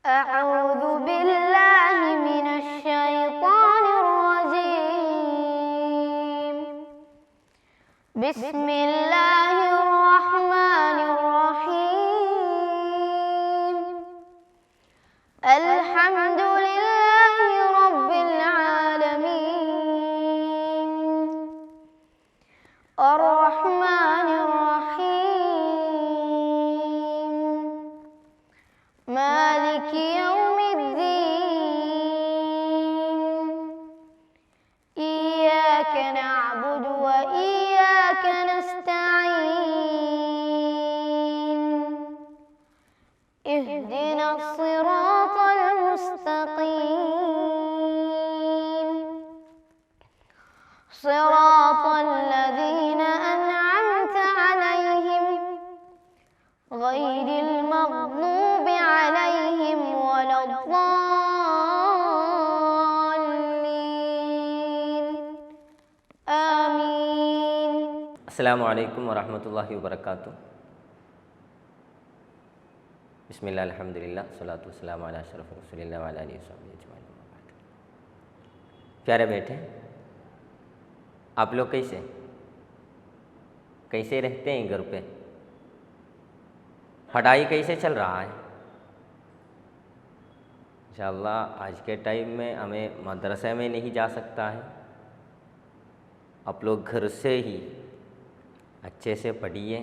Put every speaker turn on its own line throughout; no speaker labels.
أعوذ بالله من الشيطان الرجيم بسم الله الرحمن الرحيم الحمد لله رب العالمين الرحمن الرحيم مالك يوم الدين إياك نعبد وإياك نستعين اهدنا الصراط المستقيم صراط الذين أنعمت عليهم غير المغضوب عليهم ولا الضالين آمين.
السلام علیکم ورحمۃ اللہ وبرکاتہ. بسم اللہ الحمد للہ والصلاۃ والسلام علی اشرف رسول اللہ وعلی آلہ وصحبہ اجمعین. پیارے بیٹے، آپ لوگ کیسے رہتے ہیں گھر پہ؟ پڑھائی کیسے چل رہا ہے؟ انشاءاللہ آج کے ٹائم میں ہمیں مدرسے میں نہیں جا سکتا ہے. آپ لوگ گھر سے ہی اچھے سے پڑھیے.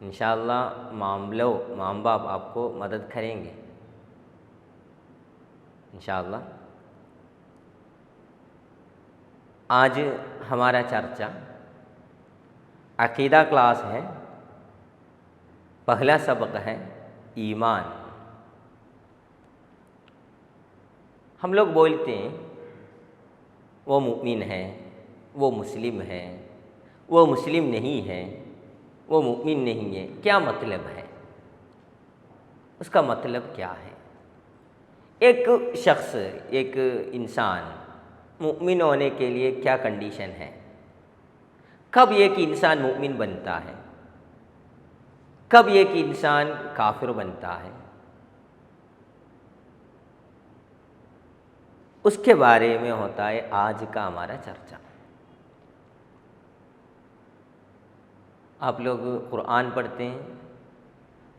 انشاءاللہ ماں باپ آپ کو مدد کریں گے انشاءاللہ. آج ہمارا چرچا عقیدہ کلاس ہے. پہلا سبق ہے ایمان. ہم لوگ بولتے ہیں وہ مومن ہے، وہ مسلم ہے، وہ مسلم نہیں ہے، وہ مومن نہیں ہے. کیا مطلب ہے؟ اس کا مطلب کیا ہے؟ ایک شخص، ایک انسان مومن ہونے کے لیے کیا کنڈیشن ہے؟ کب ایک انسان مومن بنتا ہے؟ کب ایک انسان کافر بنتا ہے؟ اس کے بارے میں ہوتا ہے آج کا ہمارا چرچا. آپ لوگ قرآن پڑھتے ہیں،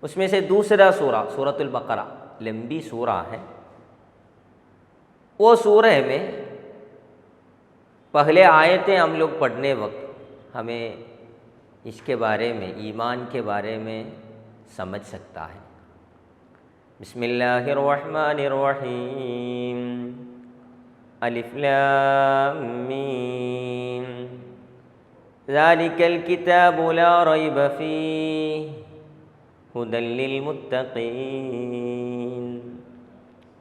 اس میں سے دوسرا سورہ سورۃ البقرہ لمبی سورہ ہے. وہ سورہ میں پہلے آیتیں ہم لوگ پڑھنے وقت ہمیں اس کے بارے میں، ایمان کے بارے میں سمجھ سکتا ہے. بسم اللہ الرحمن الرحیم الف لام میم ذالک الکتاب لا ریب فیہ ھدی للمتقین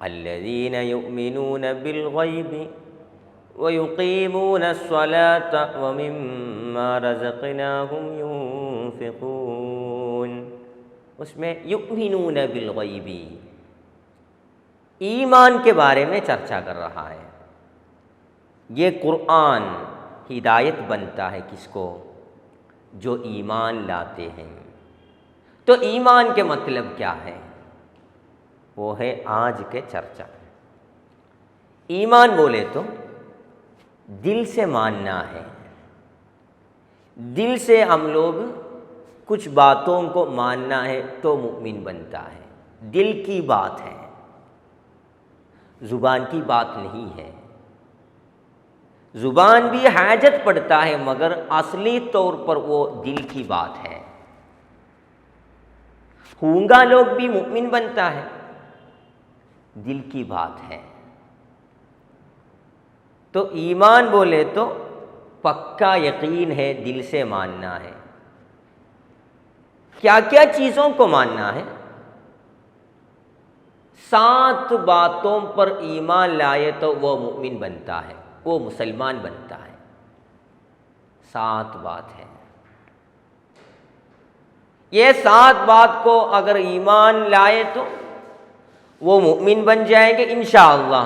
الذین یؤمنون بالغیب وَيُقِيمُونَ الصَّلَاةَ وَمِمَّا رَزَقْنَاهُمْ يُنْفِقُونَ. اس میں یؤمنون بالغیب، ایمان کے بارے میں چرچا کر رہا ہے. یہ قرآن ہدایت بنتا ہے کس کو؟ جو ایمان لاتے ہیں. تو ایمان کے مطلب کیا ہے؟ وہ ہے آج کے چرچا. ایمان بولے تو دل سے ماننا ہے. دل سے ہم لوگ کچھ باتوں کو ماننا ہے تو مومن بنتا ہے. دل کی بات ہے، زبان کی بات نہیں ہے. زبان بھی حاجت پڑتا ہے مگر اصلی طور پر وہ دل کی بات ہے. گونگا لوگ بھی مومن بنتا ہے، دل کی بات ہے. تو ایمان بولے تو پکا یقین ہے، دل سے ماننا ہے. کیا کیا چیزوں کو ماننا ہے؟ 7 باتوں پر ایمان لائے تو وہ مومن بنتا ہے، وہ مسلمان بنتا ہے. 7 بات ہے. یہ 7 بات کو اگر ایمان لائے تو وہ مومن بن جائیں گے انشاءاللہ.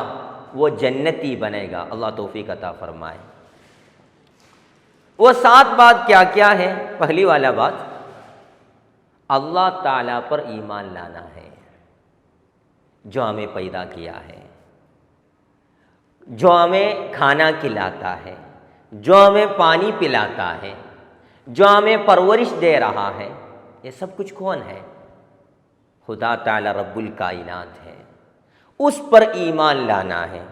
وہ جنتی بنے گا. اللہ توفیق عطا فرمائے. وہ 7 بات کیا کیا ہے؟ پہلی والا بات اللہ تعالیٰ پر ایمان لانا ہے. جو ہمیں پیدا کیا ہے، جو ہمیں کھانا کھلاتا ہے، جو ہمیں پانی پلاتا ہے، جو ہمیں پرورش دے رہا ہے، یہ سب کچھ کون ہے؟ خدا تعالی رب الکائنات ہے، اس پر ایمان لانا ہے۔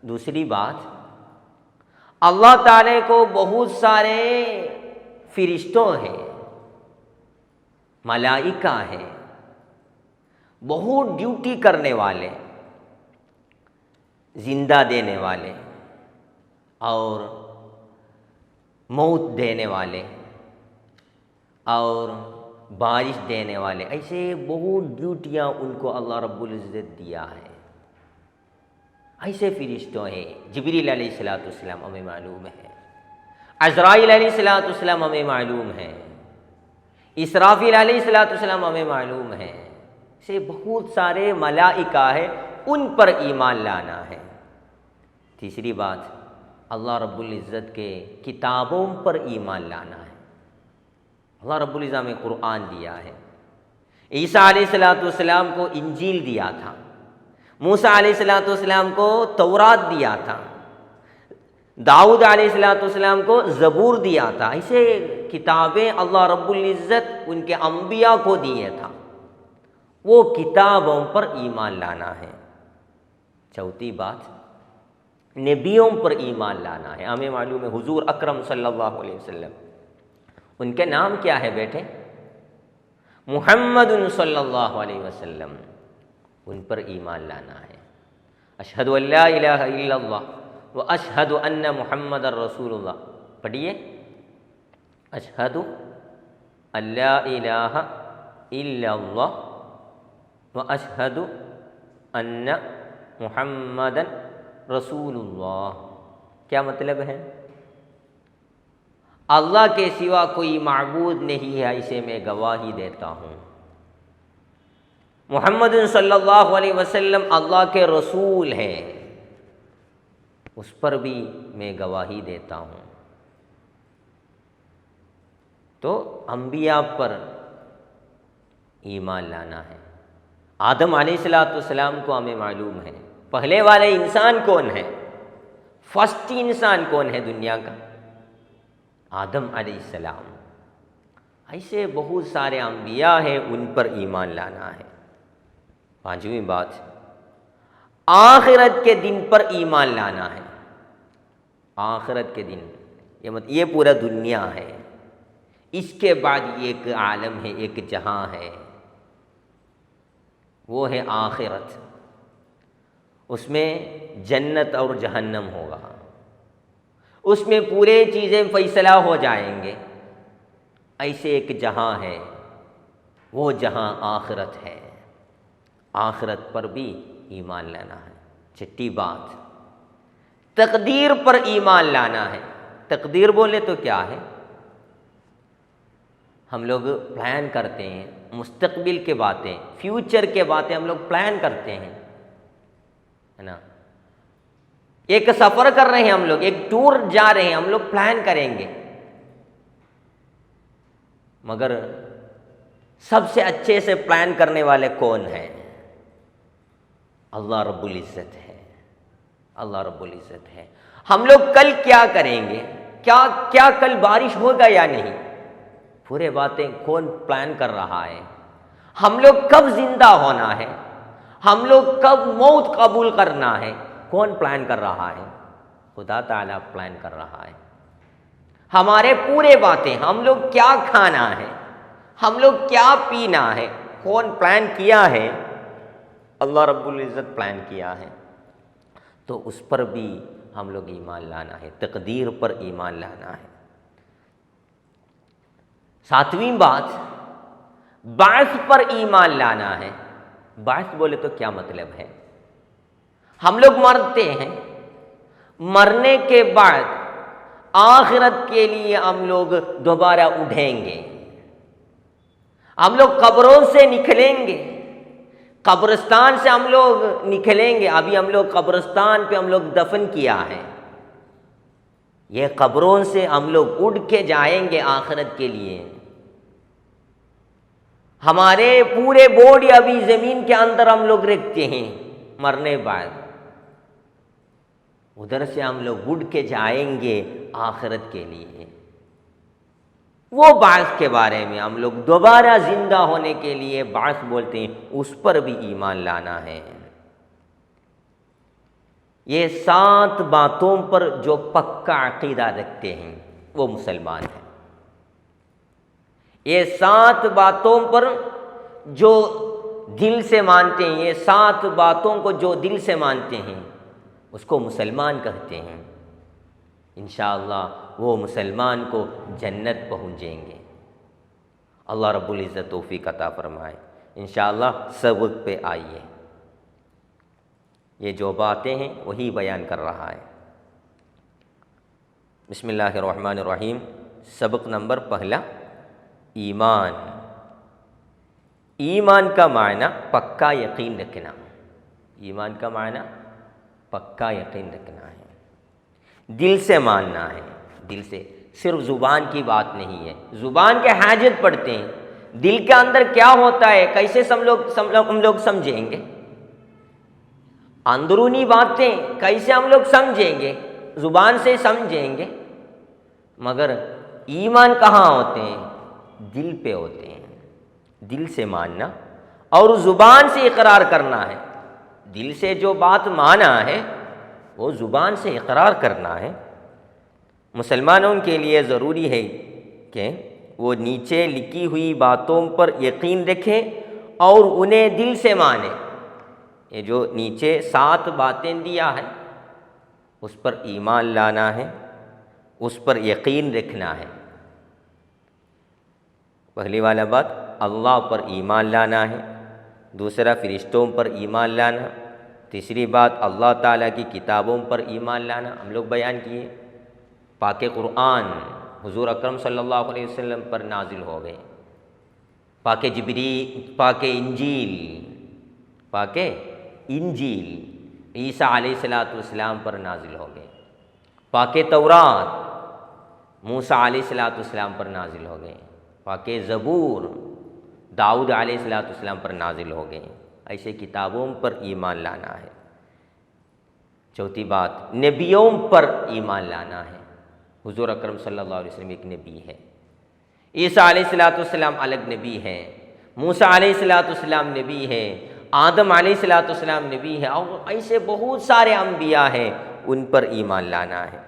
دوسری بات، اللہ تعالی کو بہت سارے فرشتوں ہیں، ملائکہ ہیں، بہت ڈیوٹی کرنے والے، زندہ دینے والے اور موت دینے والے اور بارش دینے والے، ایسے بہت ڈیوٹیاں ان کو اللہ رب العزت دیا ہے۔ ایسے فرشتوں ہیں، جبریل علیہ السلام ہمیں معلوم ہے، عزرائیل علیہ السلام ہمیں معلوم ہے، اسرافیل علیہ السلام ہمیں معلوم ہے، ایسے بہت سارے ملائکہ ہیں، ان پر ایمان لانا ہے۔ تیسری بات، اللہ رب العزت کے کتابوں پر ایمان لانا ہے۔ اللہ رب العزت نے قرآن دیا ہے، عیسیٰ علیہ السلام کو انجیل دیا تھا، موسیٰ علیہ السلام کو تورات دیا تھا، داؤد علیہ السلام کو زبور دیا تھا۔ ایسے کتابیں اللہ رب العزت ان کے انبیاء کو دیے تھا، وہ کتابوں پر ایمان لانا ہے۔ چوتھی بات، نبیوں پر ایمان لانا ہے۔ ہمیں معلوم ہے حضور اکرم صلی اللہ علیہ وسلم، ان کے نام کیا ہے بیٹے؟ محمد صلی اللہ علیہ وسلم، ان پر ایمان لانا ہے۔ اشہد ان لا الہ الا اللہ واشہد ان محمد رسول اللہ، پڑھیے، اشہد ان لا الہ الا اللہ واشہد ان محمد رسول اللہ۔ کیا مطلب ہے؟ اللہ کے سوا کوئی معبود نہیں ہے، اسے میں گواہی دیتا ہوں۔ محمد صلی اللہ علیہ وسلم اللہ کے رسول ہیں، اس پر بھی میں گواہی دیتا ہوں۔ تو انبیاء پر ایمان لانا ہے۔ آدم علیہ السلام کو ہمیں معلوم ہے، پہلے والے انسان کون ہے؟ فرسٹ انسان کون ہے دنیا کا؟ آدم علیہ السلام۔ ایسے بہت سارے انبیاء ہیں، ان پر ایمان لانا ہے۔ پانچویں بات، آخرت کے دن پر ایمان لانا ہے۔ آخرت کے دن، یہ پورا دنیا ہے، اس کے بعد ایک عالم ہے، ایک جہاں ہے، وہ ہے آخرت۔ اس میں جنت اور جہنم ہوگا، اس میں پورے چیزیں فیصلہ ہو جائیں گے۔ ایسے ایک جہاں ہے، وہ جہاں آخرت ہے، آخرت پر بھی ایمان لانا ہے۔ چھٹی بات، تقدیر پر ایمان لانا ہے۔ تقدیر بولے تو کیا ہے؟ ہم لوگ پلان کرتے ہیں، مستقبل کے باتیں، فیوچر کے باتیں ہم لوگ پلان کرتے ہیں، ہے نا۔ ایک سفر کر رہے ہیں ہم لوگ، ایک ٹور جا رہے ہیں ہم لوگ، پلان کریں گے، مگر سب سے اچھے سے پلان کرنے والے کون ہیں؟ اللہ رب العزت ہے، اللہ رب العزت ہے۔ ہم لوگ کل کیا کریں گے، کیا کل بارش ہوگا یا نہیں، پورے باتیں کون پلان کر رہا ہے؟ ہم لوگ کب زندہ ہونا ہے، ہم لوگ کب موت قبول کرنا ہے، کون پلان کر رہا ہے؟ خدا تعالیٰ پلان کر رہا ہے۔ ہمارے پورے باتیں، ہم لوگ کیا کھانا ہے، ہم لوگ کیا پینا ہے، کون پلان کیا ہے؟ اللہ رب العزت پلان کیا ہے۔ تو اس پر بھی ہم لوگ ایمان لانا ہے، تقدیر پر ایمان لانا ہے۔ ساتویں بات، بعث پر ایمان لانا ہے۔ بعث بولے تو کیا مطلب ہے؟ ہم لوگ مرتے ہیں، مرنے کے بعد آخرت کے لیے ہم لوگ دوبارہ اٹھیں گے، ہم لوگ قبروں سے نکلیں گے، قبرستان سے ہم لوگ نکلیں گے۔ ابھی ہم لوگ قبرستان پہ ہم لوگ دفن کیا ہے، یہ قبروں سے ہم لوگ اٹھ کے جائیں گے آخرت کے لیے۔ ہمارے پورے باڈی ابھی زمین کے اندر ہم لوگ رکھتے ہیں، مرنے بعد ادھر سے ہم لوگ اڑ کے جائیں گے آخرت کے لیے۔ وہ بعث کے بارے میں ہم لوگ دوبارہ زندہ ہونے کے لیے بعث بولتے ہیں، اس پر بھی ایمان لانا ہے۔ یہ 7 باتوں پر جو پکا عقیدہ رکھتے ہیں وہ مسلمان ہیں۔ یہ 7 باتوں پر جو دل سے مانتے ہیں، یہ 7 باتوں کو جو دل سے مانتے ہیں اس کو مسلمان کہتے ہیں۔ انشاءاللہ وہ مسلمان کو جنت پہنچیں گے۔ اللہ رب العزت توفیق عطا فرمائے۔ انشاءاللہ سبق پہ آئیے، یہ جو باتیں ہیں وہی بیان کر رہا ہے۔ بسم اللہ الرحمن الرحیم۔ سبق نمبر پہلا، ایمان۔ ایمان کا معنی پکا یقین رکھنا۔ ایمان کا معنی پکا یقین رکھنا ہے، دل سے ماننا ہے، دل سے، صرف زبان کی بات نہیں ہے۔ زبان کے حاجت پڑھتے ہیں، دل کے اندر کیا ہوتا ہے کیسے ہم لوگ سمجھیں گے؟ اندرونی باتیں کیسے ہم لوگ سمجھیں گے؟ زبان سے سمجھیں گے، مگر ایمان کہاں ہوتے ہیں؟ دل پہ ہوتے ہیں۔ دل سے ماننا اور زبان سے اقرار کرنا ہے۔ دل سے جو بات مانا ہے وہ زبان سے اقرار کرنا ہے۔ مسلمانوں کے لیے ضروری ہے کہ وہ نیچے لکھی ہوئی باتوں پر یقین رکھیں اور انہیں دل سے مانیں۔ یہ جو نیچے 7 باتیں دیا ہے اس پر ایمان لانا ہے، اس پر یقین رکھنا ہے۔ پہلی والا بات اللہ پر ایمان لانا ہے، دوسرا فرشتوں پر ایمان لانا، تیسری بات اللہ تعالیٰ کی کتابوں پر ایمان لانا، ہم لوگ بیان کیے۔ پاک قرآن حضور اکرم صلی اللہ علیہ وسلم پر نازل ہو گئے، پاک انجیل عیسیٰ علیہ السلام پر نازل ہو گئے، پاک تورات موسیٰ علیہ السلام پر نازل ہو گئے، پاک زبور داؤد علیہ السلام پر نازل ہو گئے۔ ایسے کتابوں پر ایمان لانا ہے۔ چوتھی بات نبیوں پر ایمان لانا ہے۔ حضور اکرم صلی اللہ علیہ وسلم ایک نبی ہے، عیسیٰ علیہ السلام الگ نبی ہے، موسیٰ علیہ السلام نبی ہے، آدم علیہ السلام نبی ہے، اور ایسے بہت سارے انبیاء ہیں، ان پر ایمان لانا ہے۔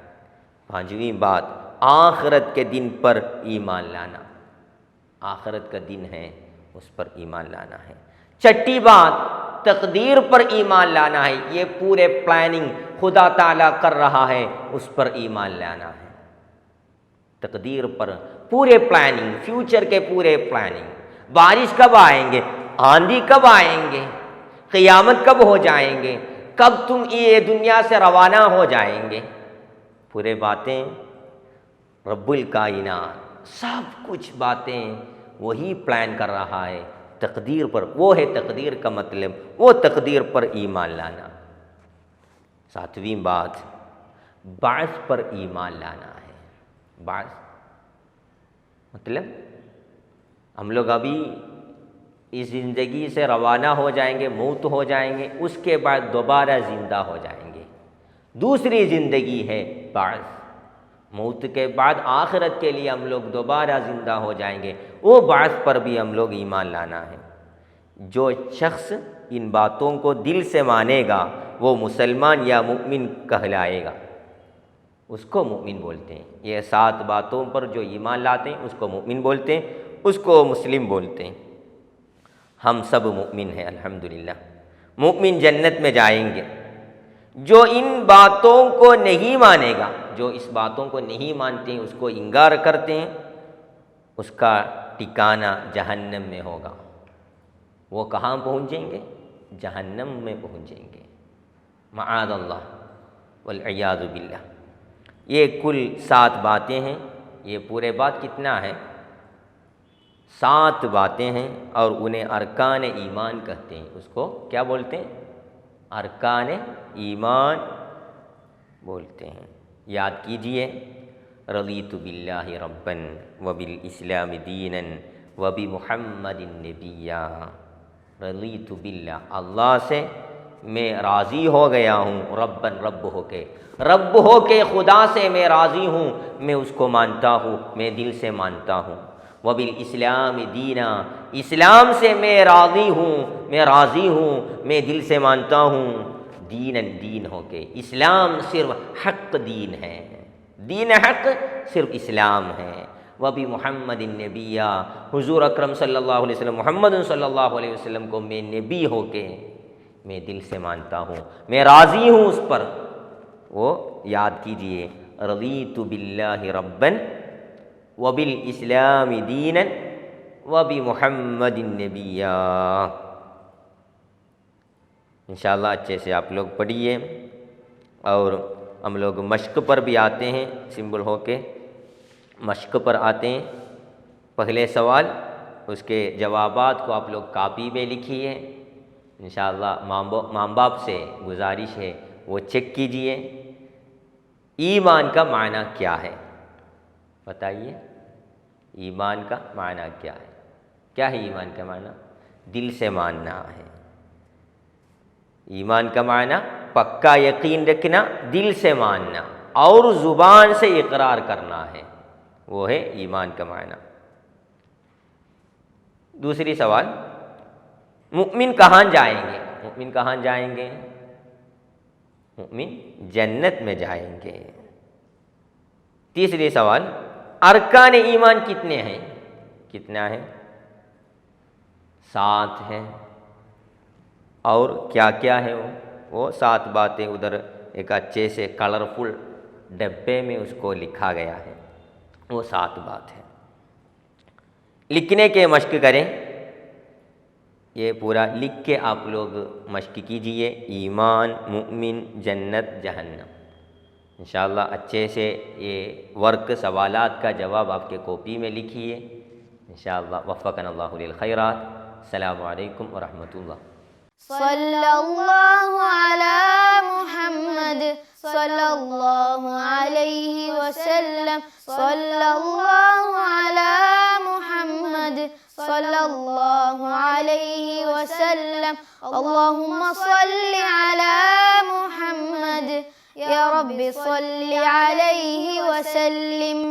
پانچویں بات آخرت کے دن پر ایمان لانا، آخرت کا دن ہے اس پر ایمان لانا ہے۔ چھٹی بات تقدیر پر ایمان لانا ہے، یہ پورے پلاننگ خدا تعالیٰ کر رہا ہے اس پر ایمان لانا ہے۔ تقدیر پر پورے پلاننگ، فیوچر کے پورے پلاننگ، بارش کب آئیں گے، آندھی کب آئیں گے، قیامت کب ہو جائیں گے، کب تم یہ دنیا سے روانہ ہو جائیں گے، پورے باتیں رب الکائنات، سب کچھ باتیں وہی پلان کر رہا ہے تقدیر پر۔ وہ ہے تقدیر کا مطلب، وہ تقدیر پر ایمان لانا۔ ساتویں بات بعث پر ایمان لانا ہے۔ بعث مطلب ہم لوگ ابھی اس زندگی سے روانہ ہو جائیں گے، موت ہو جائیں گے، اس کے بعد دوبارہ زندہ ہو جائیں گے، دوسری زندگی ہے بعث۔ موت کے بعد آخرت کے لیے ہم لوگ دوبارہ زندہ ہو جائیں گے، وہ بعث پر بھی ہم لوگ ایمان لانا ہے۔ جو شخص ان باتوں کو دل سے مانے گا وہ مسلمان یا مومن کہلائے گا، اس کو مومن بولتے ہیں۔ یہ 7 باتوں پر جو ایمان لاتے ہیں اس کو مومن بولتے ہیں، اس کو مسلم بولتے ہیں۔ ہم سب مومن ہیں الحمدللہ، مومن جنت میں جائیں گے۔ جو ان باتوں کو نہیں مانے گا، جو اس باتوں کو نہیں مانتے ہیں، اس کو انکار کرتے ہیں، اس کا ٹھکانہ جہنم میں ہوگا۔ وہ کہاں پہنچیں گے؟ جہنم میں پہنچیں گے، معاذ اللہ والعیاذ باللہ۔ یہ کل 7 باتیں ہیں۔ یہ پورے بات کتنا ہے؟ 7 باتیں ہیں، اور انہیں ارکان ایمان کہتے ہیں۔ اس کو کیا بولتے ہیں؟ ارکان ایمان بولتے ہیں۔ یاد کیجئے، رضیت باللہ ربا وبالاسلام دینا وبمحمد نبیا، رضیت باللہ، اللہ سے میں راضی ہو گیا ہوں، ربن، رب ہو کے خدا سے میں راضی ہوں، میں اس کو مانتا ہوں، میں دل سے مانتا ہوں، وبالاسلام دینا، اسلام سے میں راضی ہوں، میں دل سے مانتا ہوں، دین ہو کے، اسلام صرف حق دین ہے، دین حق صرف اسلام ہے، وبمحمد النبیہ، حضور اکرم صلی اللہ علیہ وسلم، محمد صلی اللہ علیہ وسلم کو میں نبی ہو کے میں دل سے مانتا ہوں، میں راضی ہوں اس پر، وہ یاد کیجئے، رضیت باللہ ربا وبالاسلام دینا وبمحمد نبیا۔ انشاءاللہ اچھے سے آپ لوگ پڑھیے، اور ہم لوگ مشق پر بھی آتے ہیں، سمبل ہو کے مشق پر آتے ہیں۔ پہلے سوال، اس کے جوابات کو آپ لوگ کاپی میں لکھیے، انشاءاللہ ماں باپ سے گزارش ہے وہ چیک کیجئے۔ ایمان کا معنی کیا ہے؟ بتائیے، ایمان کا معنی کیا ہے؟ کیا ہے ایمان کا معنی؟ دل سے ماننا ہے۔ ایمان کا معنی پکا یقین رکھنا، دل سے ماننا اور زبان سے اقرار کرنا ہے، وہ ہے ایمان کا معنی۔ دوسری سوال، مؤمن کہاں جائیں گے؟ مؤمن کہاں جائیں گے؟ مؤمن جنت میں جائیں گے۔ تیسری سوال، ارکان ایمان کتنے ہیں؟ کتنا ہے؟ 7 ہے۔ اور کیا کیا ہے وہ 7 باتیں ادھر ایک اچھے سے کلرفل ڈبے میں اس کو لکھا گیا ہے، وہ 7 بات ہے۔ لکھنے کے مشق کریں، یہ پورا لکھ کے آپ لوگ مشق کیجئے، ایمان، مؤمن، جنت، جہنم۔ انشاءاللہ اچھے سے یہ ورک سوالات کا جواب آپ کے کاپی میں لکھیے، انشاءاللہ وفقنا اللہ للخیرات۔ السلام علیکم ورحمۃ اللہ۔
صلی اللہ علی محمد صلی اللہ علیہ وسلم، صلی اللہ علی محمد صلی اللہ علیہ وسلم، اللہم صلی علی محمد، یا رب صلی علیہ وسلم۔